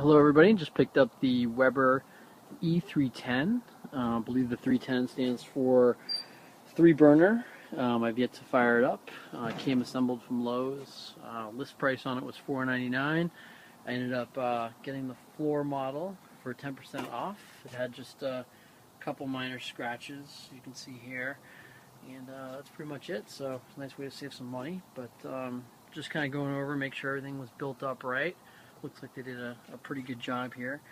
Hello everybody, just picked up the Weber E310. I believe the 310 stands for 3-burner. I've yet to fire it up. Came assembled from Lowe's. List price on it was $4.99. I ended up getting the floor model for 10% off. It had just a couple minor scratches you can see here, and that's pretty much it. So it's a nice way to save some money, but just kind of going over, make sure everything was built up right. Looks like they did a pretty good job here.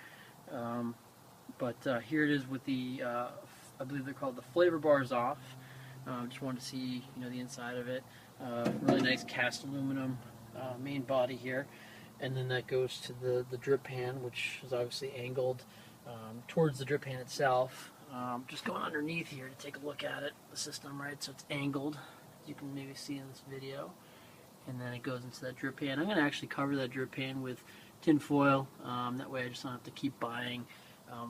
But here it is with the, I believe they're called the flavor bars off. Just wanted to see, the inside of it. Really nice cast aluminum main body here. And then that goes to the drip pan, which is obviously angled towards the drip pan itself. Just going underneath here to take a look at it, the system, right? So it's angled, as you can maybe see in this video. And then it goes into that drip pan. I'm going to actually cover that drip pan with tin foil. That way I just don't have to keep buying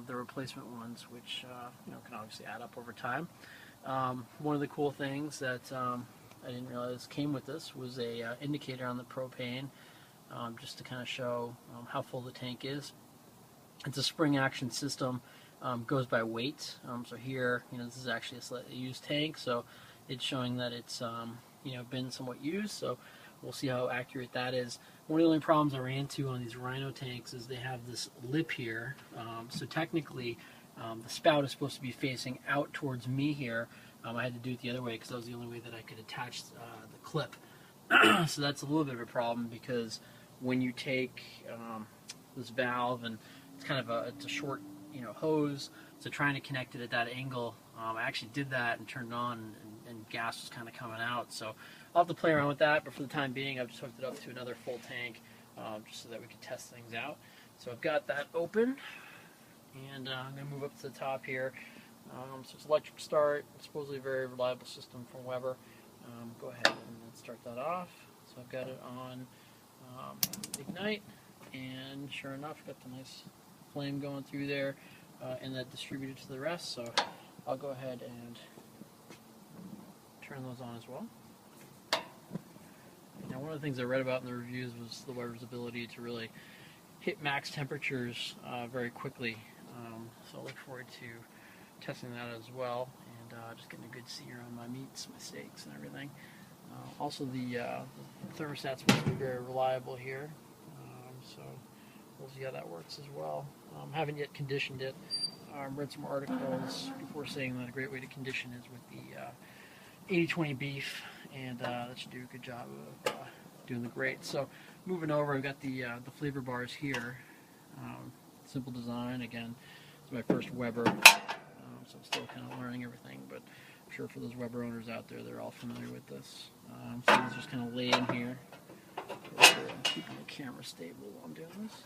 the replacement ones, which can obviously add up over time. One of the cool things that I didn't realize came with this was a indicator on the propane, just to kind of show how full the tank is. It's a spring action system, goes by weight. So here, this is actually a slightly used tank, so it's showing that it's been somewhat used. So we'll see how accurate that is. One of the only problems I ran into on these Rhino tanks is they have this lip here. So technically, the spout is supposed to be facing out towards me here. I had to do it the other way because that was the only way that I could attach the clip. So that's a little bit of a problem, because when you take this valve, and it's kind of it's a short hose, so trying to connect it at that angle, I actually did that and turned it on, and gas was kind of coming out. So I'll have to play around with that, but for the time being I've just hooked it up to another full tank, just so that we can test things out. So I've got that open, and I'm going to move up to the top here. So it's electric start, supposedly a very reliable system from Weber. Go ahead and start that off. So I've got it on ignite, and sure enough, got the nice flame going through there, and that distributed to the rest. So I'll go ahead and turn those on as well. Now, one of the things I read about in the reviews was the Weber's ability to really hit max temperatures very quickly. So I look forward to testing that as well, and just getting a good sear on my meats, my steaks, and everything. Also, the thermostat's supposed to be very reliable here, so we'll see how that works as well. Haven't yet conditioned it. Read some articles before saying that a great way to condition is with the 80/20 beef, and that should do a good job of doing the grate. So moving over, I've got the flavor bars here. Simple design. Again, it's my first Weber, so I'm still kind of learning everything, but I'm sure for those Weber owners out there, they're all familiar with this. So these just kind of lay in here. I'm keeping the camera stable while I'm doing this.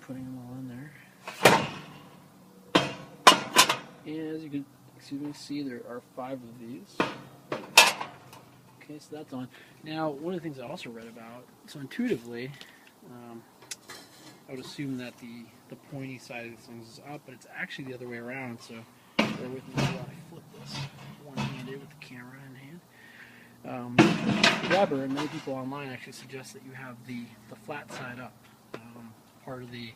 Putting them all in there. And as you can see, there are 5 of these. Okay, so that's on. Now, one of the things I also read about, so intuitively, I would assume that the pointy side of these things is up, but it's actually the other way around. So bear with me while I flip this one-handed with the camera in hand. Weber and many people online actually suggest that you have the flat side up. Part of the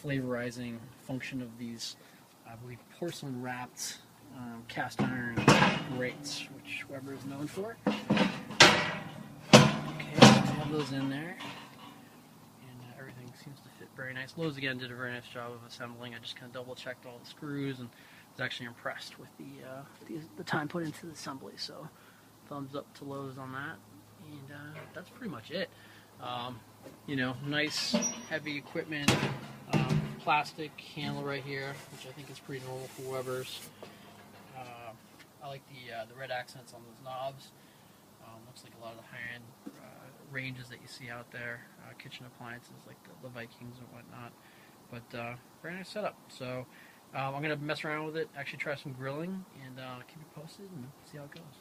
flavorizing function of these, I believe, porcelain wrapped cast iron grates, which Weber is known for. Okay, so I have those in there, and everything seems to fit very nice. Lowe's again did a very nice job of assembling. I just kind of double checked all the screws, and was actually impressed with the time put into the assembly. So thumbs up to Lowe's on that, and that's pretty much it. Nice heavy equipment, plastic handle right here, which I think is pretty normal for Weber's. I like the red accents on those knobs. Looks like a lot of the high-end ranges that you see out there, kitchen appliances like the Vikings and whatnot. But very nice setup. So I'm going to mess around with it, actually try some grilling, and keep you posted and see how it goes.